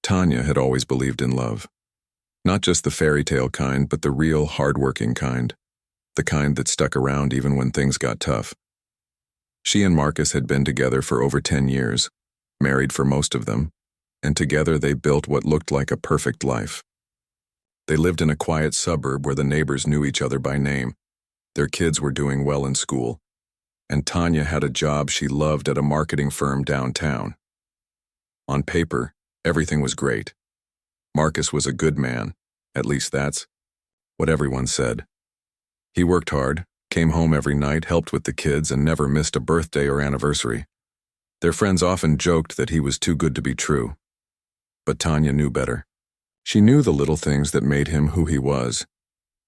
Tanya had always believed in love. Not just the fairy tale kind, but the real, hard-working kind. The kind that stuck around even when things got tough. She and Marcus had been together for over 10 years, married for most of them, and together they built what looked like a perfect life. They lived in a quiet suburb where the neighbors knew each other by name. Their kids were doing well in school, and Tanya had a job she loved at a marketing firm downtown. On paper, everything was great. Marcus was a good man, at least that's what everyone said. He worked hard, came home every night, helped with the kids, and never missed a birthday or anniversary. Their friends often joked that he was too good to be true. But Tanya knew better. She knew the little things that made him who he was.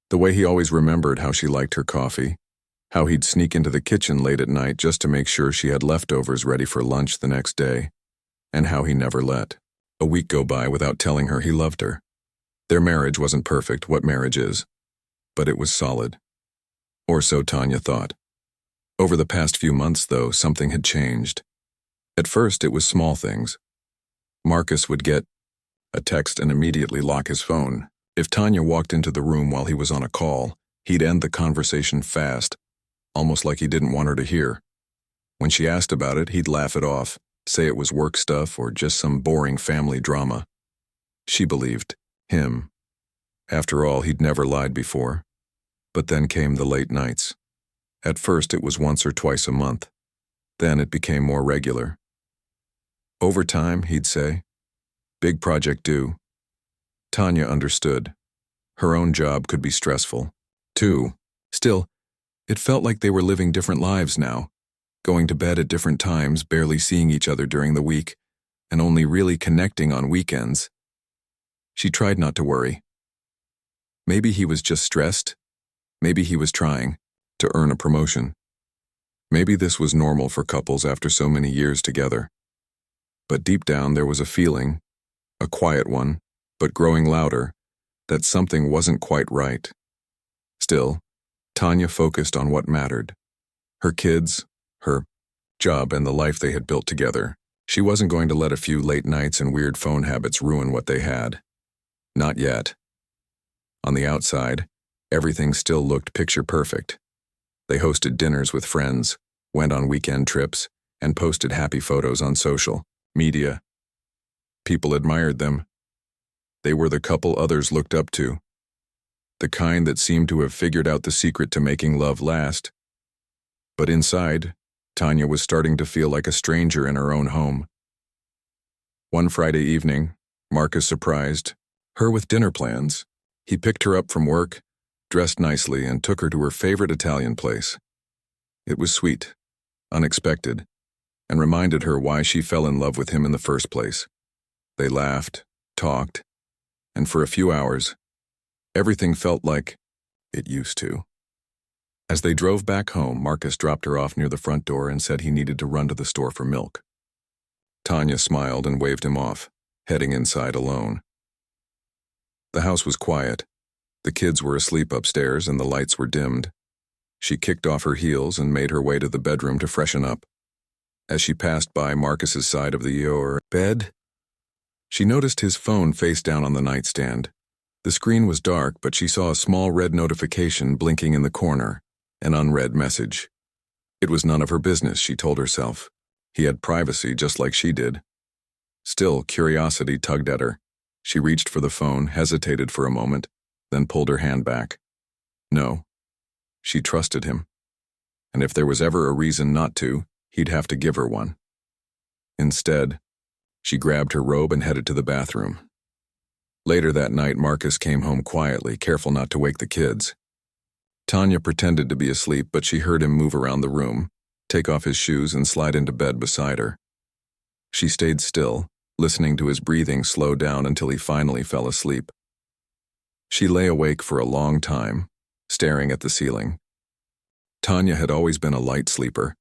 The way he always remembered how she liked her coffee, how he'd sneak into the kitchen late at night just to make sure she had leftovers ready for lunch the next day, and how he never let a week go by without telling her he loved her. Their marriage wasn't perfect, what marriage is, but it was solid. Or so Tanya thought. Over the past few months, though, something had changed. At first, it was small things. Marcus would get a text and immediately lock his phone. If Tanya walked into the room while he was on a call, he'd end the conversation fast, almost like he didn't want her to hear. When she asked about it, he'd laugh it off, say it was work stuff or just some boring family drama. She believed him. After all, he'd never lied before. But then came the late nights. At first, it was once or twice a month. Then it became more regular. Overtime, he'd say. Big project due. Tanya understood. Her own job could be stressful, too. Still, it felt like they were living different lives now, going to bed at different times, barely seeing each other during the week, and only really connecting on weekends. She tried not to worry. Maybe he was just stressed. Maybe he was trying to earn a promotion. Maybe this was normal for couples after so many years together. But deep down there was a feeling, a quiet one, but growing louder, that something wasn't quite right. Still, Tanya focused on what mattered. Her kids, her job, and the life they had built together. She wasn't going to let a few late nights and weird phone habits ruin what they had. Not yet. On the outside, everything still looked picture perfect. They hosted dinners with friends, went on weekend trips, and posted happy photos on social media. People admired them. They were the couple others looked up to. The kind that seemed to have figured out the secret to making love last. But inside, Tanya was starting to feel like a stranger in her own home. One Friday evening, Marcus surprised her with dinner plans. He picked her up from work, dressed nicely, and took her to her favorite Italian place. It was sweet, unexpected, and reminded her why she fell in love with him in the first place. They laughed, talked, and for a few hours, everything felt like it used to. As they drove back home, Marcus dropped her off near the front door and said he needed to run to the store for milk. Tanya smiled and waved him off, heading inside alone. The house was quiet. The kids were asleep upstairs and the lights were dimmed. She kicked off her heels and made her way to the bedroom to freshen up. As she passed by Marcus's side of the bed, she noticed his phone face down on the nightstand. The screen was dark, but she saw a small red notification blinking in the corner, an unread message. It was none of her business, she told herself. He had privacy just like she did. Still, curiosity tugged at her. She reached for the phone, hesitated for a moment, then pulled her hand back. No. She trusted him. And if there was ever a reason not to, he'd have to give her one. Instead, she grabbed her robe and headed to the bathroom. Later that night, Marcus came home quietly, careful not to wake the kids. Tanya pretended to be asleep, but she heard him move around the room, take off his shoes, and slide into bed beside her. She stayed still, listening to his breathing slow down until he finally fell asleep. She lay awake for a long time, staring at the ceiling. Tanya had always been a light sleeper.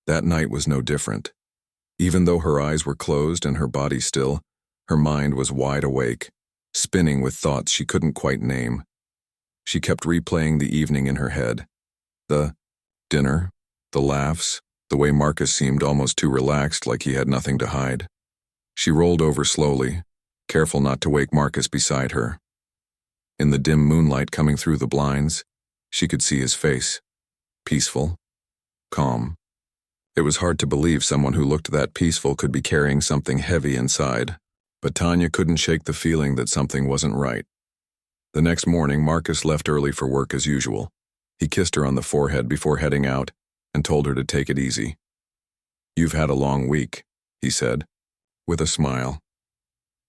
That night was no different. Even though her eyes were closed and her body still, her mind was wide awake, spinning with thoughts she couldn't quite name. She kept replaying the evening in her head. The dinner, the laughs, the way Marcus seemed almost too relaxed, like he had nothing to hide. She rolled over slowly, careful not to wake Marcus beside her. In the dim moonlight coming through the blinds, she could see his face, peaceful, calm. It was hard to believe someone who looked that peaceful could be carrying something heavy inside, but Tanya couldn't shake the feeling that something wasn't right. The next morning, Marcus left early for work as usual. He kissed her on the forehead before heading out and told her to take it easy. "You've had a long week," he said, with a smile.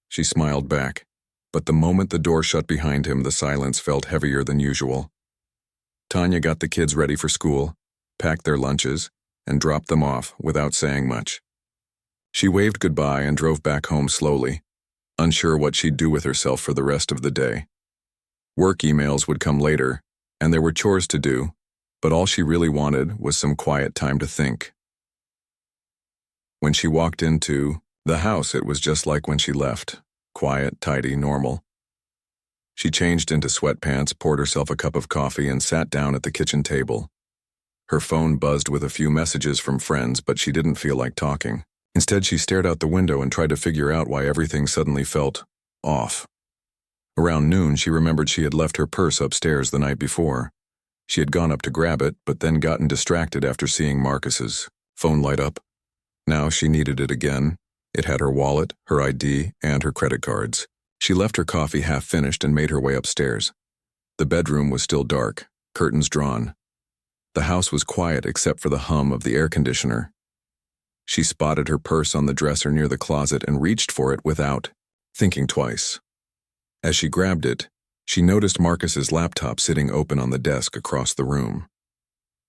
She smiled back, but the moment the door shut behind him, the silence felt heavier than usual. Tanya got the kids ready for school, packed their lunches, and dropped them off without saying much. She waved goodbye and drove back home slowly, unsure what she'd do with herself for the rest of the day. Work emails would come later, and there were chores to do, but all she really wanted was some quiet time to think. When she walked into the house, it was just like when she left, quiet, tidy, normal. She changed into sweatpants, poured herself a cup of coffee, and sat down at the kitchen table. Her phone buzzed with a few messages from friends, but she didn't feel like talking. Instead, she stared out the window and tried to figure out why everything suddenly felt off. Around noon, she remembered she had left her purse upstairs the night before. She had gone up to grab it, but then gotten distracted after seeing Marcus's phone light up. Now she needed it again. It had her wallet, her ID, and her credit cards. She left her coffee half finished and made her way upstairs. The bedroom was still dark, curtains drawn. The house was quiet except for the hum of the air conditioner. She spotted her purse on the dresser near the closet and reached for it without thinking twice. As she grabbed it, she noticed Marcus's laptop sitting open on the desk across the room.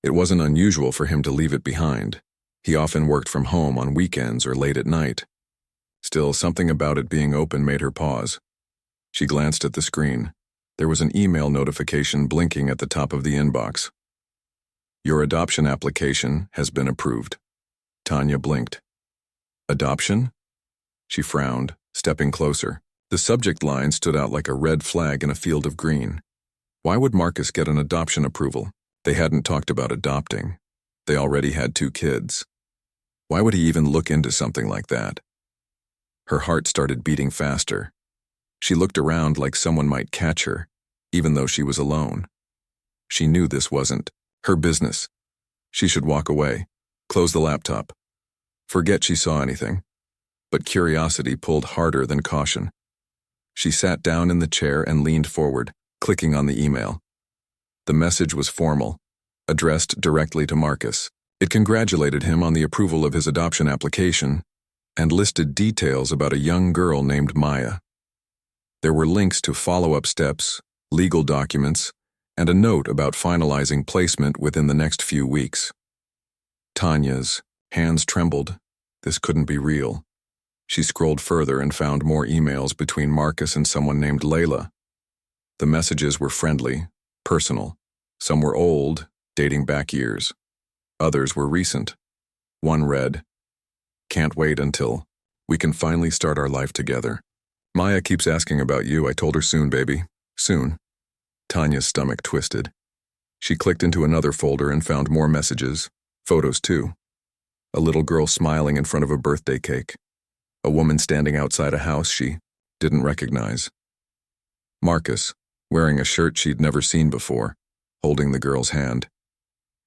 It wasn't unusual for him to leave it behind. He often worked from home on weekends or late at night. Still, something about it being open made her pause. She glanced at the screen. There was an email notification blinking at the top of the inbox. "Your adoption application has been approved." Tanya blinked. "Adoption?" She frowned, stepping closer. The subject line stood out like a red flag in a field of green. Why would Marcus get an adoption approval? They hadn't talked about adopting. They already had 2 kids. Why would he even look into something like that? Her heart started beating faster. She looked around like someone might catch her, even though she was alone. She knew this wasn't her business. She should walk away, close the laptop, forget she saw anything. But curiosity pulled harder than caution. She sat down in the chair and leaned forward, clicking on the email. The message was formal, addressed directly to Marcus. It congratulated him on the approval of his adoption application and listed details about a young girl named Maya. There were links to follow-up steps, legal documents, and a note about finalizing placement within the next few weeks. Tanya's hands trembled. This couldn't be real. She scrolled further and found more emails between Marcus and someone named Layla. The messages were friendly, personal. Some were old, dating back years. Others were recent. One read, "Can't wait until we can finally start our life together. Maya keeps asking about you. I told her soon, baby. Soon." Tanya's stomach twisted. She clicked into another folder and found more messages, photos too. A little girl smiling in front of a birthday cake. A woman standing outside a house she didn't recognize. Marcus, wearing a shirt she'd never seen before, holding the girl's hand.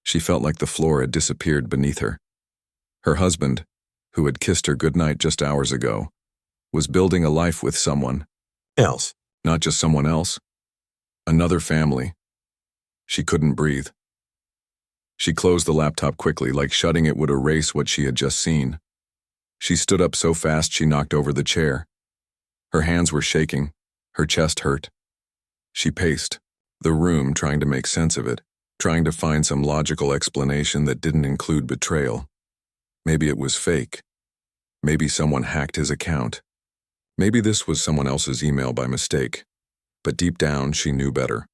She felt like the floor had disappeared beneath her. Her husband, who had kissed her goodnight just hours ago, was building a life with someone else. Not just someone else. Another family. She couldn't breathe. She closed the laptop quickly, like shutting it would erase what she had just seen. She stood up so fast she knocked over the chair. Her hands were shaking. Her chest hurt. She paced the room, trying to make sense of it, trying to find some logical explanation that didn't include betrayal. Maybe it was fake. Maybe someone hacked his account. Maybe this was someone else's email by mistake. But deep down, she knew better.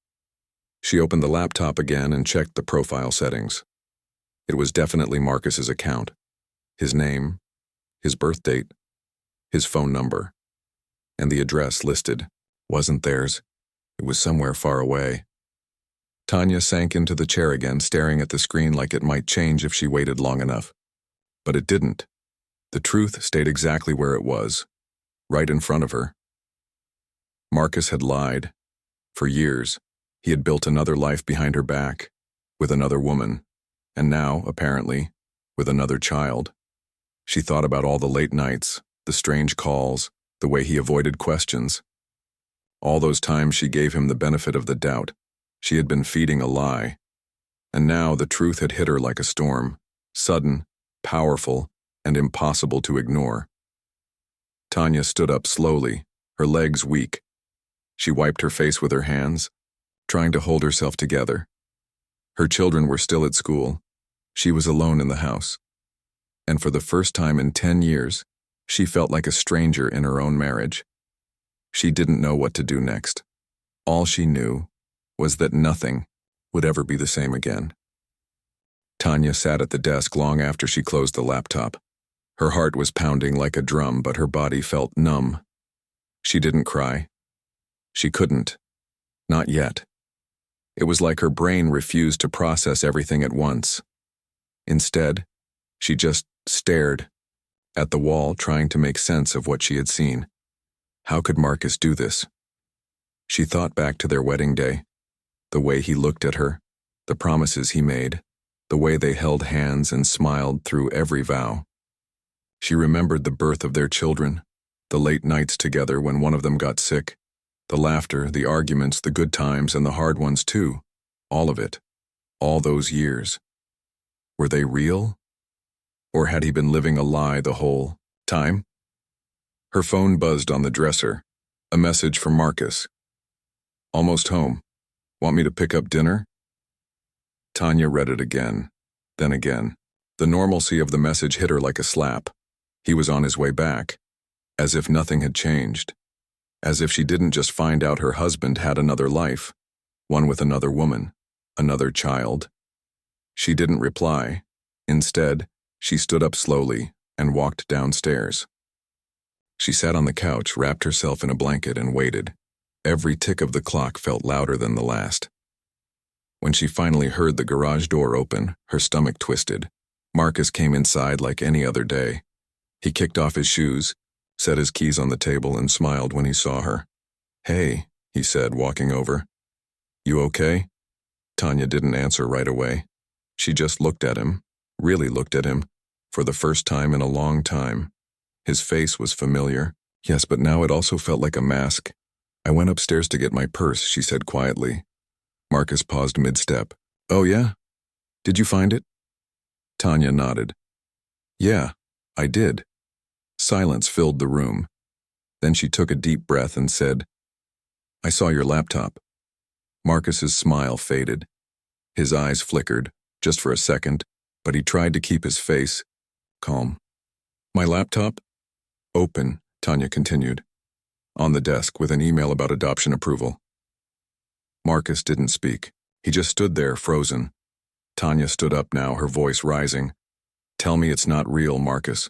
She opened the laptop again and checked the profile settings. It was definitely Marcus's account. His name, his birth date, his phone number. And the address listed wasn't theirs. It was somewhere far away. Tanya sank into the chair again, staring at the screen like it might change if she waited long enough. But it didn't. The truth stayed exactly where it was, right in front of her. Marcus had lied. For years, he had built another life behind her back, with another woman, and now, apparently, with another child. She thought about all the late nights, the strange calls, the way he avoided questions. All those times she gave him the benefit of the doubt. She had been feeding a lie. And now the truth had hit her like a storm, sudden, powerful, and impossible to ignore. Tanya stood up slowly, her legs weak. She wiped her face with her hands, trying to hold herself together. Her children were still at school. She was alone in the house. And for the first time in 10 years, she felt like a stranger in her own marriage. She didn't know what to do next. All she knew was that nothing would ever be the same again. Tanya sat at the desk long after she closed the laptop. Her heart was pounding like a drum, but her body felt numb. She didn't cry. She couldn't. Not yet. It was like her brain refused to process everything at once. Instead, she just stared at the wall, trying to make sense of what she had seen. How could Marcus do this? She thought back to their wedding day, the way he looked at her, the promises he made, the way they held hands and smiled through every vow. She remembered the birth of their children, the late nights together when one of them got sick, the laughter, the arguments, the good times, and the hard ones too. All of it. All those years. Were they real? Or had he been living a lie the whole time? Her phone buzzed on the dresser. A message from Marcus. Almost home. Want me to pick up dinner? Tanya read it again, then again. The normalcy of the message hit her like a slap. He was on his way back, as if nothing had changed. As if she didn't just find out her husband had another life, one with another woman, another child. She didn't reply. Instead, she stood up slowly and walked downstairs. She sat on the couch, wrapped herself in a blanket, and waited. Every tick of the clock felt louder than the last. When she finally heard the garage door open, her stomach twisted. Marcus came inside like any other day. He kicked off his shoes, set his keys on the table, and smiled when he saw her. "Hey," he said, walking over. "You okay?" Tanya didn't answer right away. She just looked at him, really looked at him, for the first time in a long time. His face was familiar, yes, but now it also felt like a mask. "I went upstairs to get my purse," she said quietly. Marcus paused mid-step. "Oh yeah? Did you find it?" Tanya nodded. "Yeah, I did." Silence filled the room. Then she took a deep breath and said, "I saw your laptop." Marcus's smile faded. His eyes flickered, just for a second, but he tried to keep his face calm. "My laptop?" "Open," Tanya continued. "On the desk with an email about adoption approval." Marcus didn't speak. He just stood there, frozen. Tanya stood up now, her voice rising. "Tell me it's not real, Marcus.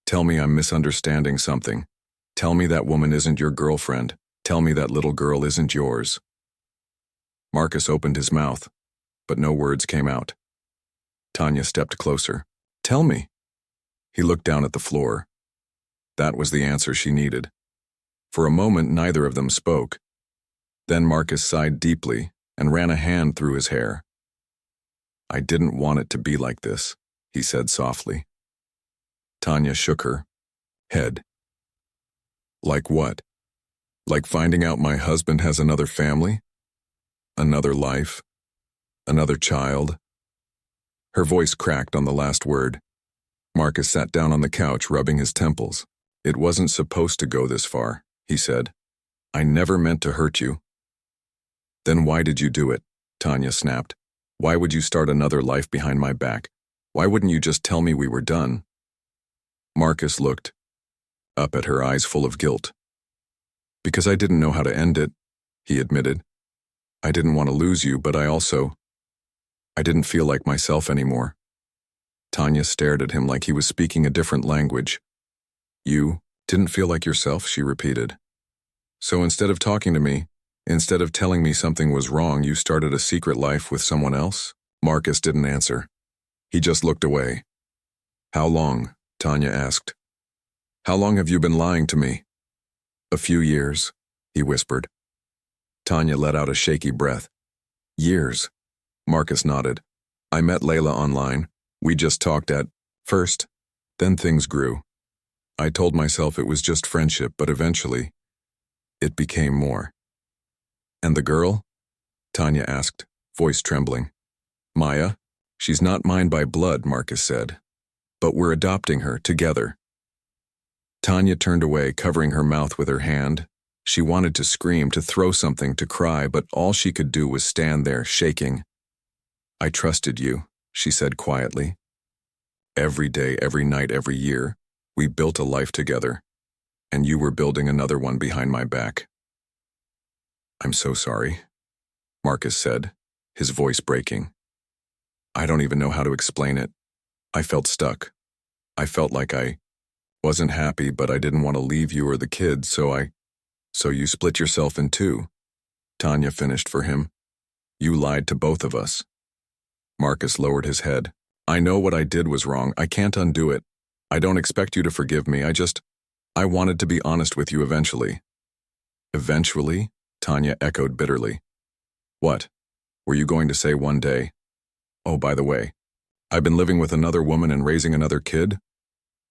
Tell me I'm misunderstanding something. Tell me that woman isn't your girlfriend. Tell me that little girl isn't yours." Marcus opened his mouth, but no words came out. Tanya stepped closer. "Tell me." He looked down at the floor. That was the answer she needed. For a moment, neither of them spoke. Then Marcus sighed deeply and ran a hand through his hair. "I didn't want it to be like this," he said softly. Tanya shook her head. "Like what? Like finding out my husband has another family? Another life? Another child?" Her voice cracked on the last word. Marcus sat down on the couch, rubbing his temples. "It wasn't supposed to go this far," he said. "I never meant to hurt you." "Then why did you do it?" Tanya snapped. "Why would you start another life behind my back? Why wouldn't you just tell me we were done?" Marcus looked up at her, eyes full of guilt. "Because I didn't know how to end it," he admitted. "I didn't want to lose you, but I didn't feel like myself anymore." Tanya stared at him like he was speaking a different language. "You didn't feel like yourself?" she repeated. "So instead of talking to me, instead of telling me something was wrong, you started a secret life with someone else?" Marcus didn't answer. He just looked away. "How long?" Tanya asked. "How long have you been lying to me?" "A few years." he whispered. Tanya let out a shaky breath. Years. Marcus nodded. I met Layla online. We just talked at first. Then things grew. I told myself it was just friendship, but eventually, it became more. And the girl? Tanya asked, voice trembling. Maya? She's not mine by blood, Marcus said. But we're adopting her, together. Tanya turned away, covering her mouth with her hand. She wanted to scream, to throw something, to cry, but all she could do was stand there, shaking. I trusted you, she said quietly. Every day, every night, every year, we built a life together, and you were building another one behind my back. I'm so sorry, Marcus said, his voice breaking. I don't even know how to explain it. I felt stuck. I felt like I wasn't happy, but I didn't want to leave you or the kids, so you split yourself in two. Tanya finished for him. You lied to both of us. Marcus lowered his head. I know what I did was wrong. I can't undo it. I don't expect you to forgive me. I wanted to be honest with you eventually. Eventually? Tanya echoed bitterly. What? Were you going to say one day? Oh, by the way, I've been living with another woman and raising another kid?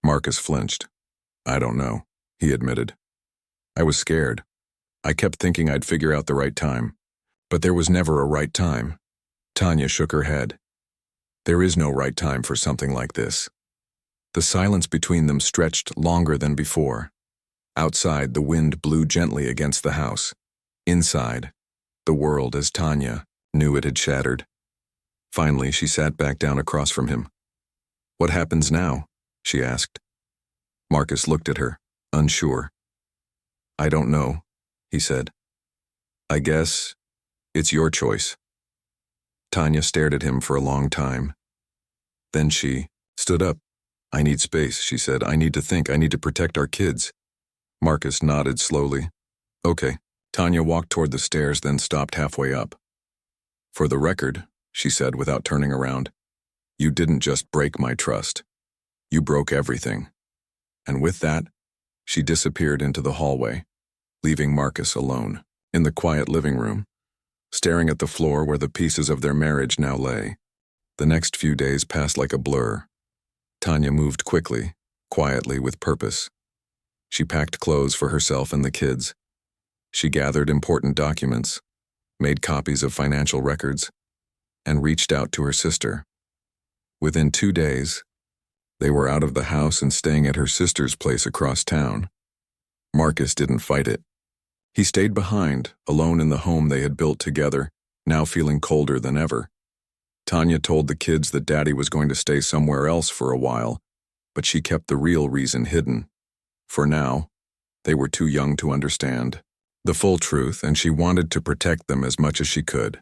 Marcus flinched. I don't know, he admitted. I was scared. I kept thinking I'd figure out the right time. But there was never a right time. Tanya shook her head. There is no right time for something like this. The silence between them stretched longer than before. Outside, the wind blew gently against the house. Inside, the world as Tanya knew it had shattered. Finally, she sat back down across from him. What happens now? She asked. Marcus looked at her, unsure. I don't know, he said. I guess it's your choice. Tanya stared at him for a long time. Then she stood up. I need space, she said. I need to think. I need to protect our kids. Marcus nodded slowly. Okay. Tanya walked toward the stairs, then stopped halfway up. For the record, she said without turning around, you didn't just break my trust. You broke everything. And with that, she disappeared into the hallway, leaving Marcus alone, in the quiet living room, staring at the floor where the pieces of their marriage now lay. The next few days passed like a blur. Tanya moved quickly, quietly, with purpose. She packed clothes for herself and the kids. She gathered important documents, made copies of financial records, and reached out to her sister. Within 2 days, they were out of the house and staying at her sister's place across town. Marcus didn't fight it. He stayed behind, alone in the home they had built together, now feeling colder than ever. Tanya told the kids that Daddy was going to stay somewhere else for a while, but she kept the real reason hidden. For now, they were too young to understand the full truth, and she wanted to protect them as much as she could.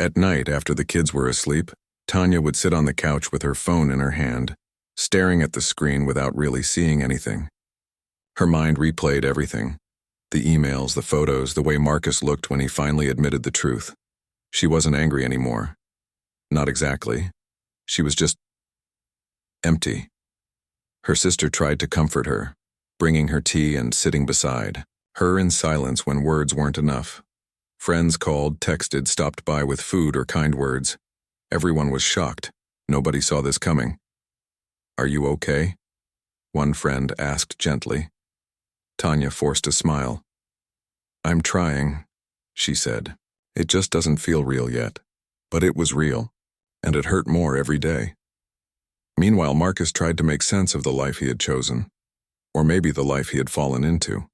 At night, after the kids were asleep, Tanya would sit on the couch with her phone in her hand, staring at the screen without really seeing anything. Her mind replayed everything. The emails, the photos, the way Marcus looked when he finally admitted the truth. She wasn't angry anymore. Not exactly. She was just empty. Her sister tried to comfort her, bringing her tea and sitting beside her in silence when words weren't enough. Friends called, texted, stopped by with food or kind words. Everyone was shocked. Nobody saw this coming. Are you okay? One friend asked gently. Tanya forced a smile. I'm trying, she said. It just doesn't feel real yet. But it was real, and it hurt more every day. Meanwhile, Marcus tried to make sense of the life he had chosen, or maybe the life he had fallen into.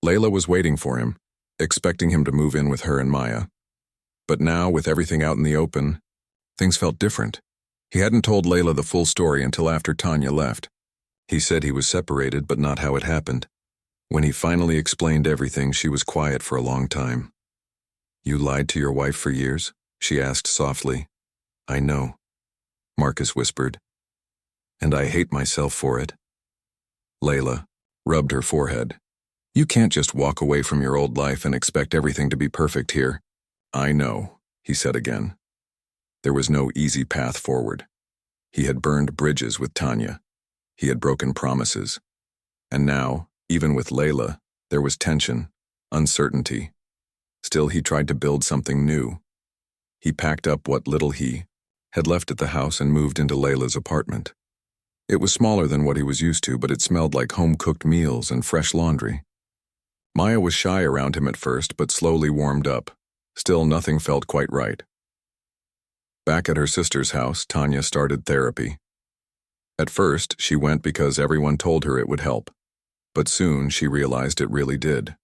Layla was waiting for him, expecting him to move in with her and Maya. But now, with everything out in the open, things felt different. He hadn't told Layla the full story until after Tanya left. He said he was separated, but not how it happened. When he finally explained everything, she was quiet for a long time. You lied to your wife for years? She asked softly. I know, Marcus whispered. And I hate myself for it. Layla rubbed her forehead. You can't just walk away from your old life and expect everything to be perfect here. I know, he said again. There was no easy path forward. He had burned bridges with Tanya. He had broken promises. And now, even with Layla, there was tension, uncertainty. Still, he tried to build something new. He packed up what little he had left at the house and moved into Layla's apartment. It was smaller than what he was used to, but it smelled like home-cooked meals and fresh laundry. Maya was shy around him at first, but slowly warmed up. Still, nothing felt quite right. Back at her sister's house, Tanya started therapy. At first, she went because everyone told her it would help, but soon she realized it really did.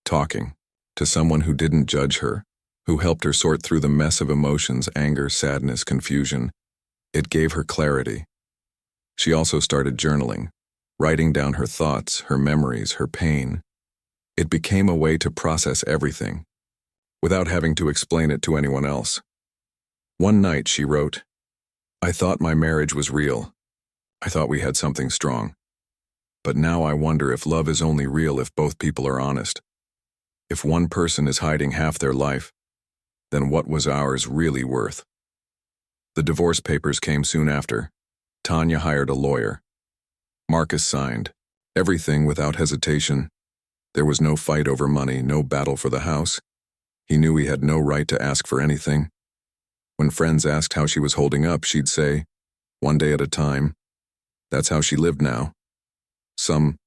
Talking to someone who didn't judge her, who helped her sort through the mess of emotions, anger, sadness, confusion, it gave her clarity. She also started journaling, writing down her thoughts, her memories, her pain. It became a way to process everything, without having to explain it to anyone else. One night she wrote, "I thought my marriage was real. I thought we had something strong. But now I wonder if love is only real if both people are honest. If one person is hiding half their life, then what was ours really worth?" The divorce papers came soon after. Tanya hired a lawyer. Marcus signed. Everything without hesitation. There was no fight over money, no battle for the house. He knew he had no right to ask for anything. When friends asked how she was holding up, she'd say, "One day at a time." That's how she lived now. Some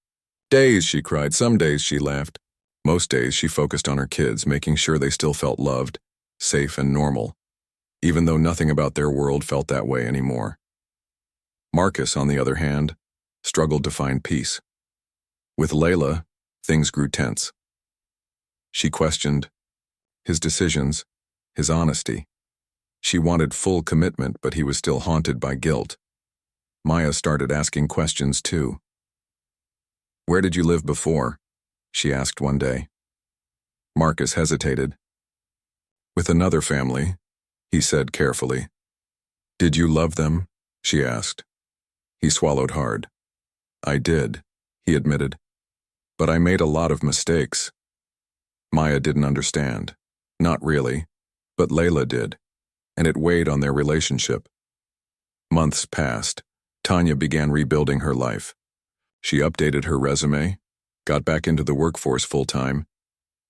days she cried, some days she laughed. Most days she focused on her kids, making sure they still felt loved, safe and normal, even though nothing about their world felt that way anymore. Marcus, on the other hand, struggled to find peace. With Layla, things grew tense. She questioned his decisions, his honesty. She wanted full commitment, but he was still haunted by guilt. Maya started asking questions too. "Where did you live before?" she asked one day. Marcus hesitated. "With another family," he said carefully. "Did you love them?" she asked. He swallowed hard. "I did," he admitted. "But I made a lot of mistakes." Maya didn't understand. Not really, but Layla did, and it weighed on their relationship. Months passed. Tanya began rebuilding her life. She updated her resume, got back into the workforce full-time,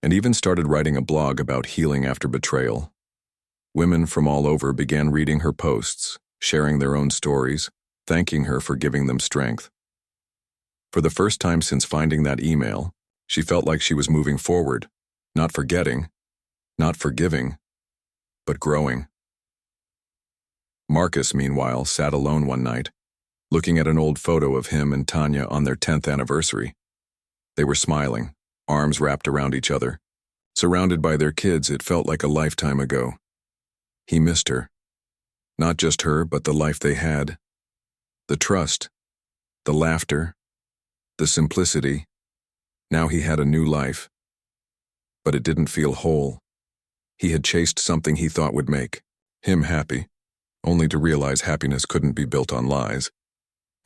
and even started writing a blog about healing after betrayal. Women from all over began reading her posts, sharing their own stories, thanking her for giving them strength. For the first time since finding that email, she felt like she was moving forward, not forgetting, not forgiving, but growing. Marcus, meanwhile, sat alone one night, looking at an old photo of him and Tanya on their 10th anniversary. They were smiling, arms wrapped around each other. Surrounded by their kids, it felt like a lifetime ago. He missed her. Not just her, but the life they had. The trust, the laughter, the simplicity. Now he had a new life. But it didn't feel whole. He had chased something he thought would make him happy, only to realize happiness couldn't be built on lies.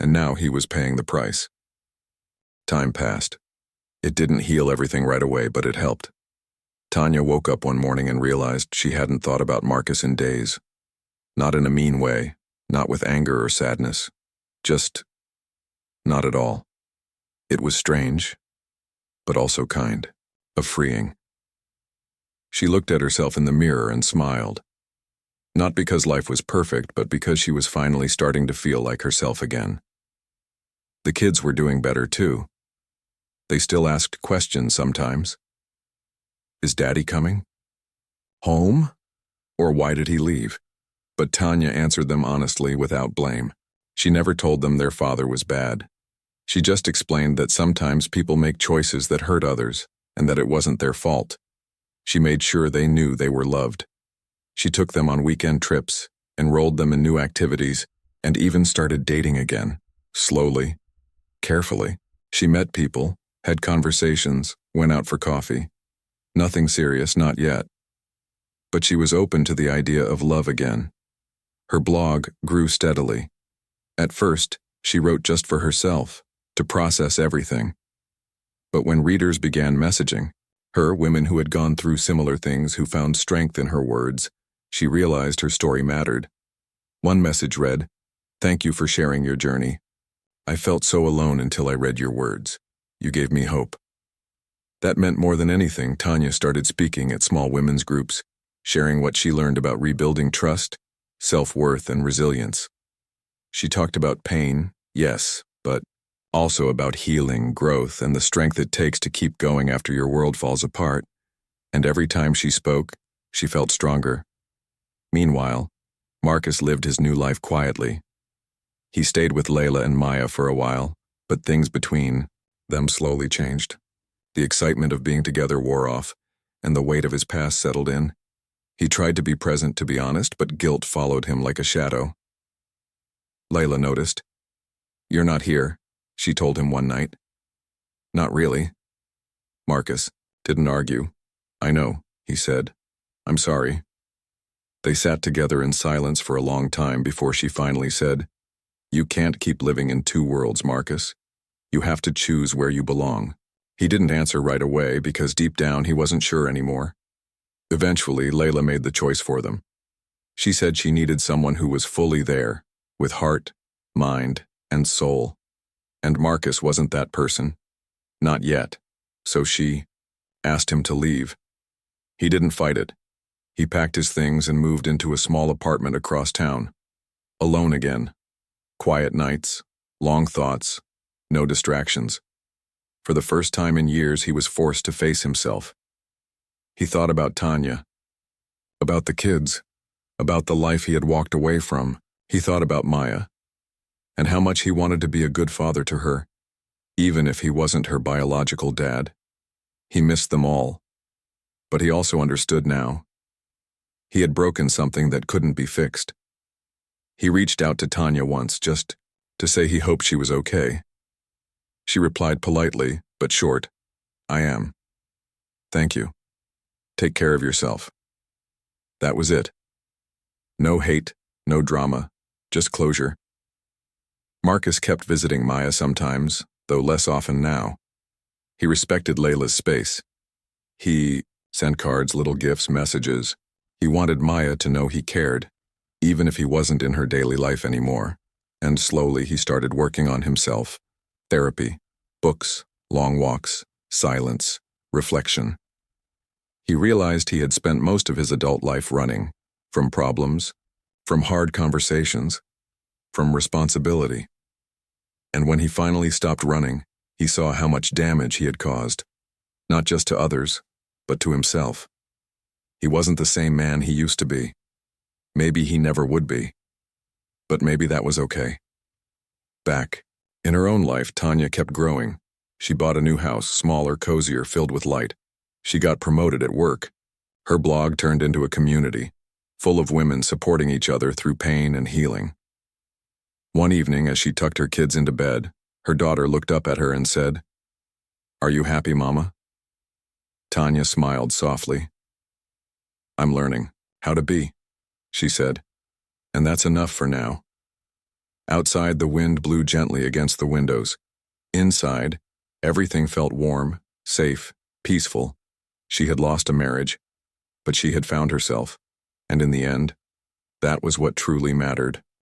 And now he was paying the price. Time passed. It didn't heal everything right away, but it helped. Tanya woke up one morning and realized she hadn't thought about Marcus in days. Not in a mean way, not with anger or sadness. Just not at all. It was strange, but also kind, freeing. She looked at herself in the mirror and smiled. Not because life was perfect, but because she was finally starting to feel like herself again. The kids were doing better too. They still asked questions sometimes. Is Daddy coming? Home? Or why did he leave? But Tanya answered them honestly without blame. She never told them their father was bad. She just explained that sometimes people make choices that hurt others, and that it wasn't their fault. She made sure they knew they were loved. She took them on weekend trips, enrolled them in new activities, and even started dating again, slowly, carefully. She met people, had conversations, went out for coffee. Nothing serious, not yet. But she was open to the idea of love again. Her blog grew steadily. At first, she wrote just for herself, to process everything. But when readers began messaging her, women who had gone through similar things, who found strength in her words, she realized her story mattered. One message read, "Thank you for sharing your journey. I felt so alone until I read your words. You gave me hope." That meant more than anything. Tanya started speaking at small women's groups, sharing what she learned about rebuilding trust, self-worth, and resilience. She talked about pain, yes, but also about healing, growth, and the strength it takes to keep going after your world falls apart. And every time she spoke, she felt stronger. Meanwhile, Marcus lived his new life quietly. He stayed with Layla and Maya for a while, but things between them slowly changed. The excitement of being together wore off, and the weight of his past settled in. He tried to be present, to be honest, but guilt followed him like a shadow. Layla noticed. "You're not here," she told him one night. "Not really." Marcus didn't argue. "I know," he said. "I'm sorry." They sat together in silence for a long time before she finally said, "You can't keep living in two worlds, Marcus. You have to choose where you belong." He didn't answer right away because deep down he wasn't sure anymore. Eventually, Layla made the choice for them. She said she needed someone who was fully there, with heart, mind, and soul. And Marcus wasn't that person. Not yet. So she asked him to leave. He didn't fight it. He packed his things and moved into a small apartment across town. Alone again. Quiet nights, long thoughts, no distractions. For the first time in years, he was forced to face himself. He thought about Tanya, about the kids, about the life he had walked away from. He thought about Maya, and how much he wanted to be a good father to her, even if he wasn't her biological dad. He missed them all, but he also understood now. He had broken something that couldn't be fixed. He reached out to Tanya once just to say he hoped she was okay. She replied politely, but short, "I am. Thank you. Take care of yourself." That was it. No hate, no drama, just closure. Marcus kept visiting Maya sometimes, though less often now. He respected Layla's space. He sent cards, little gifts, messages. He wanted Maya to know he cared, even if he wasn't in her daily life anymore. And slowly he started working on himself. Therapy, books, long walks, silence, reflection. He realized he had spent most of his adult life running, from problems, from hard conversations, from responsibility. And when he finally stopped running, he saw how much damage he had caused, not just to others, but to himself. He wasn't the same man he used to be. Maybe he never would be. But maybe that was okay. Back in her own life, Tanya kept growing. She bought a new house, smaller, cozier, filled with light. She got promoted at work. Her blog turned into a community, full of women supporting each other through pain and healing. One evening, as she tucked her kids into bed, her daughter looked up at her and said, "Are you happy, Mama?" Tanya smiled softly. "I'm learning how to be," she said, "and that's enough for now." Outside, the wind blew gently against the windows. Inside, everything felt warm, safe, peaceful. She had lost a marriage, but she had found herself, and in the end, that was what truly mattered.